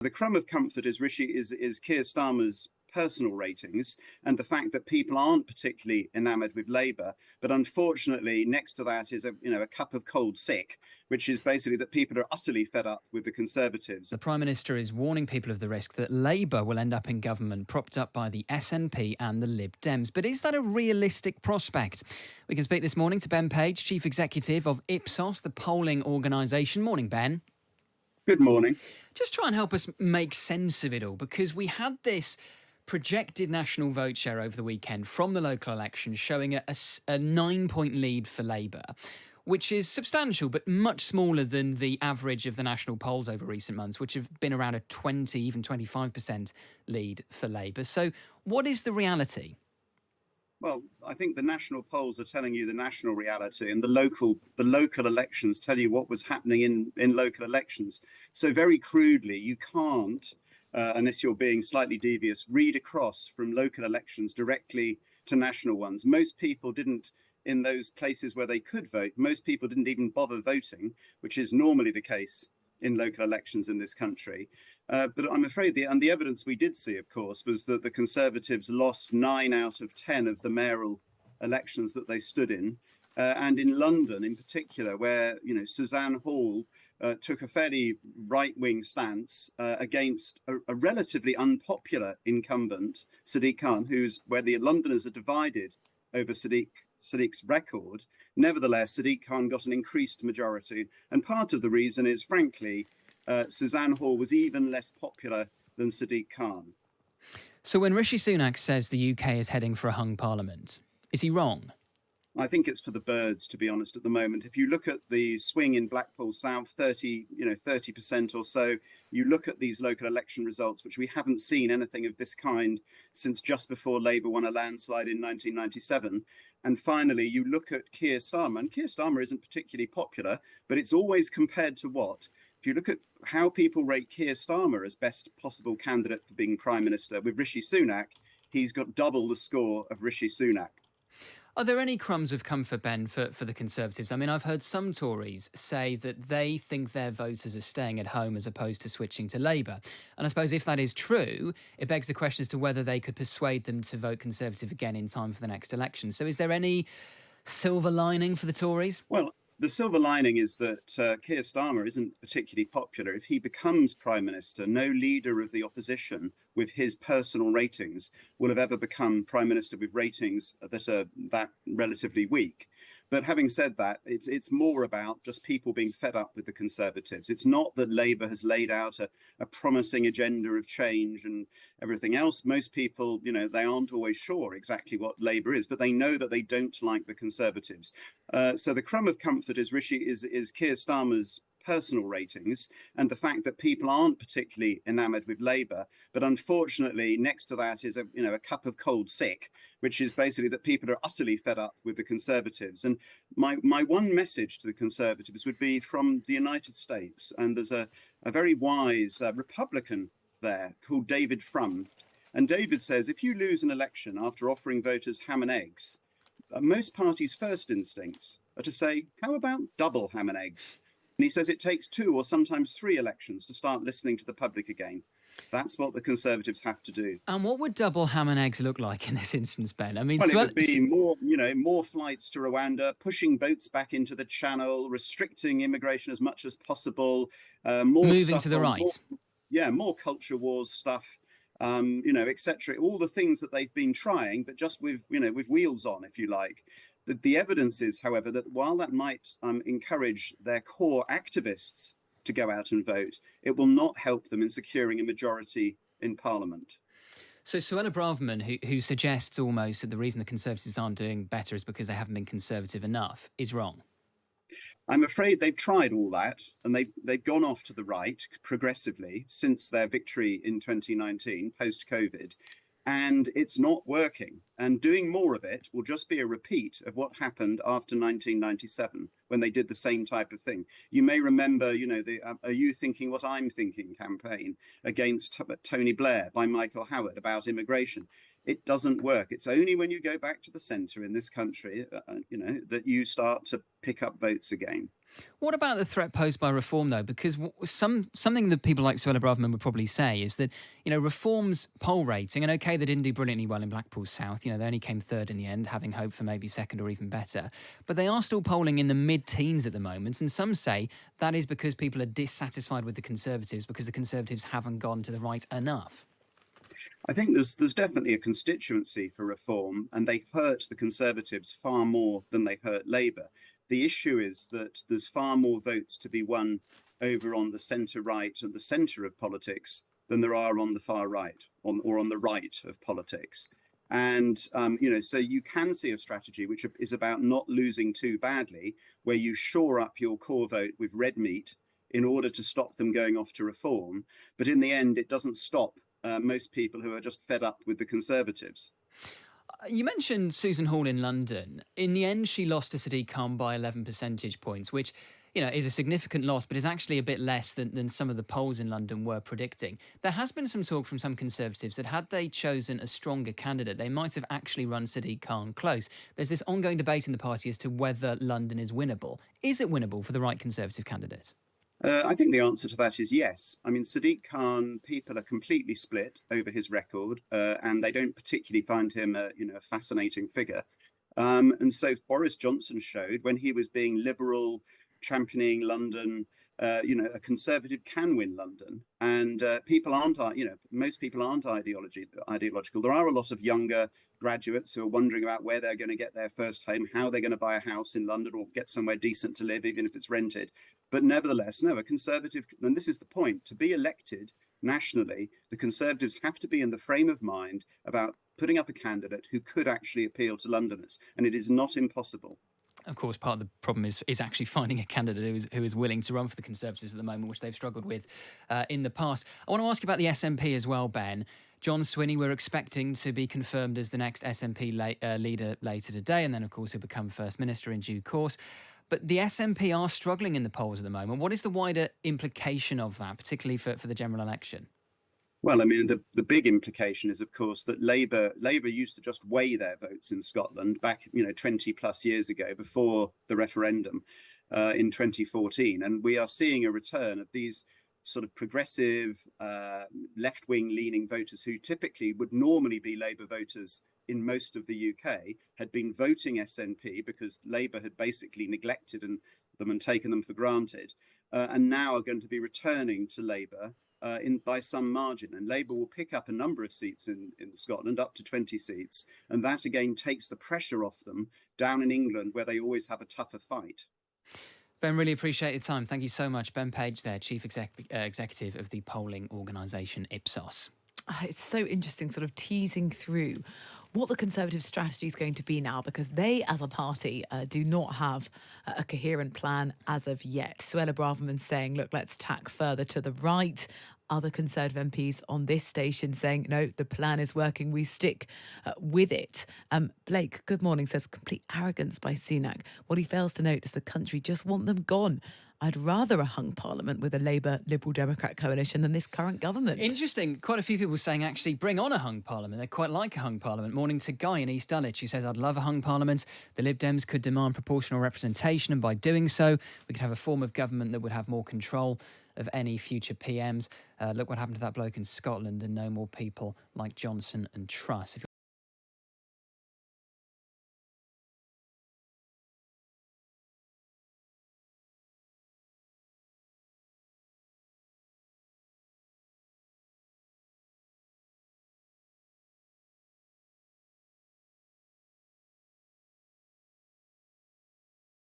The crumb of comfort is Keir Starmer's personal ratings and the fact that people aren't particularly enamoured with Labour. But unfortunately, next to that is a cup of cold sick, which is basically that people are utterly fed up with the Conservatives. The Prime Minister is warning people of the risk that Labour will end up in government propped up by the SNP and the Lib Dems. But is that a realistic prospect? We can speak this morning to Ben Page, Chief Executive of Ipsos, the polling organisation. Morning, Ben. Good morning. Just try and help us make sense of it all, because we had this projected national vote share over the weekend from the local elections showing a 9-point lead for Labour, which is substantial but much smaller than the average of the national polls over recent months, which have been around a 20, even 25% lead for Labour. So what is the reality? Well, I think the national polls are telling you the national reality, and the local elections tell you what was happening in local elections. So very crudely, you can't, unless you're being slightly devious, read across from local elections directly to national ones. Most people didn't, in those places where they could vote, most people didn't even bother voting, which is normally the case in local elections in this country. But I'm afraid the evidence we did see, of course, was that the Conservatives lost 9 out of 10 of the mayoral elections that they stood in. And in London, in particular, where Suzanne Hall took a fairly right-wing stance against a relatively unpopular incumbent, Sadiq Khan, where the Londoners are divided over Sadiq's record. Nevertheless, Sadiq Khan got an increased majority, and part of the reason is, frankly, Suzanne Hall was even less popular than Sadiq Khan. So when Rishi Sunak says the UK is heading for a hung parliament, is he wrong? I think it's for the birds, to be honest, at the moment. If you look at the swing in Blackpool South, 30% or so, you look at these local election results, which we haven't seen anything of this kind since just before Labour won a landslide in 1997. And finally, you look at Keir Starmer, and Keir Starmer isn't particularly popular, but it's always compared to what? If you look at how people rate Keir Starmer as best possible candidate for being Prime Minister, with Rishi Sunak, he's got double the score of Rishi Sunak. Are there any crumbs of comfort, Ben, for the Conservatives? I mean, I've heard some Tories say that they think their voters are staying at home as opposed to switching to Labour. And I suppose if that is true, it begs the question as to whether they could persuade them to vote Conservative again in time for the next election. So is there any silver lining for the Tories? Well, the silver lining is that Keir Starmer isn't particularly popular. If he becomes Prime Minister, no leader of the opposition with his personal ratings will have ever become Prime Minister with ratings that are that relatively weak. But having said that, it's more about just people being fed up with the Conservatives. It's not that Labour has laid out a promising agenda of change and everything else. Most people, they aren't always sure exactly what Labour is, but they know that they don't like the Conservatives. So the crumb of comfort is Keir Starmer's personal ratings and the fact that people aren't particularly enamoured with Labour. But unfortunately, next to that is a cup of cold sick, which is basically that people are utterly fed up with the Conservatives. And my one message to the Conservatives would be from the United States. And there's a very wise Republican there called David Frum. And David says, if you lose an election after offering voters ham and eggs, most parties' first instincts are to say, how about double ham and eggs? And he says it takes 2 or sometimes 3 elections to start listening to the public again. That's what the Conservatives have to do. And what would double ham and eggs look like in this instance, Ben? I mean, well, it would be more flights to Rwanda, pushing boats back into the Channel, restricting immigration as much as possible, more moving to the right. More culture wars stuff, etc. All the things that they've been trying, but just with wheels on, if you like. The evidence is, however, that while that might encourage their core activists to go out and vote, it will not help them in securing a majority in Parliament. So Suella Braverman, who suggests almost that the reason the Conservatives aren't doing better is because they haven't been conservative enough, is wrong. I'm afraid they've tried all that, and they've gone off to the right progressively since their victory in 2019, post-COVID, and it's not working. And doing more of it will just be a repeat of what happened after 1997, when they did the same type of thing. You may remember, the Are You Thinking What I'm Thinking campaign against Tony Blair by Michael Howard about immigration. It doesn't work. It's only when you go back to the centre in this country, that you start to pick up votes again. What about the threat posed by reform, though? Because something that people like Suella Braverman would probably say is that, reform's poll rating, and okay, they didn't do brilliantly well in Blackpool South. They only came third in the end, having hope for maybe second or even better. But they are still polling in the mid-teens at the moment, and some say that is because people are dissatisfied with the Conservatives because the Conservatives haven't gone to the right enough. I think there's definitely a constituency for reform, and they hurt the Conservatives far more than they hurt Labour. The issue is that there's far more votes to be won over on the centre-right and the centre of politics than there are on the far right, or on the right of politics. And so you can see a strategy which is about not losing too badly, where you shore up your core vote with red meat in order to stop them going off to reform. But in the end, it doesn't stop most people who are just fed up with the Conservatives. You mentioned Susan Hall in London. In the end, she lost to Sadiq Khan by 11 percentage points, which, is a significant loss, but is actually a bit less than some of the polls in London were predicting. There has been some talk from some Conservatives that had they chosen a stronger candidate, they might have actually run Sadiq Khan close. There's this ongoing debate in the party as to whether London is winnable. Is it winnable for the right Conservative candidate? I think the answer to that is yes. I mean, Sadiq Khan, people are completely split over his record, and they don't particularly find him a fascinating figure. And so Boris Johnson showed when he was being liberal, championing London, a Conservative can win London. And people aren't, most people aren't ideological. There are a lot of younger graduates who are wondering about where they're going to get their first home, how they're going to buy a house in London or get somewhere decent to live, even if it's rented. But nevertheless, no, a Conservative, and this is the point, to be elected nationally, the Conservatives have to be in the frame of mind about putting up a candidate who could actually appeal to Londoners. And it is not impossible. Of course, part of the problem is actually finding a candidate who is willing to run for the Conservatives at the moment, which they've struggled with in the past. I want to ask you about the SNP as well, Ben. John Swinney, we're expecting to be confirmed as the next SNP leader later today, and then, of course, he'll become First Minister in due course. But the SNP are struggling in the polls at the moment. What is the wider implication of that, particularly for the general election? Well, I mean, the big implication is, of course, that Labour used to just weigh their votes in Scotland back, 20 plus years ago, before the referendum in 2014. And we are seeing a return of these sort of progressive, left-wing leaning voters who typically would normally be Labour voters in most of the UK, had been voting SNP because Labour had basically neglected them and taken them for granted, and now are going to be returning to Labour by some margin. And Labour will pick up a number of seats in Scotland, up to 20 seats, and that again takes the pressure off them down in England, where they always have a tougher fight. Ben, really appreciate your time. Thank you so much. Ben Page there, Chief Executive of the polling organisation Ipsos. It's so interesting, sort of teasing through what the Conservative strategy is going to be now, because they, as a party, do not have a coherent plan as of yet. Suella Braverman saying, look, let's tack further to the right. Other Conservative MPs on this station saying, no, the plan is working, we stick with it. Blake, good morning, says complete arrogance by Sunak. What he fails to note is the country just want them gone. I'd rather a hung parliament with a Labour Liberal Democrat coalition than this current government. Interesting. Quite a few people saying, actually, bring on a hung parliament. They quite like a hung parliament. Morning to Guy in East Dulwich, who says, I'd love a hung parliament. The Lib Dems could demand proportional representation, and by doing so, we could have a form of government that would have more control of any future PMs. Look what happened to that bloke in Scotland, and no more people like Johnson and Truss.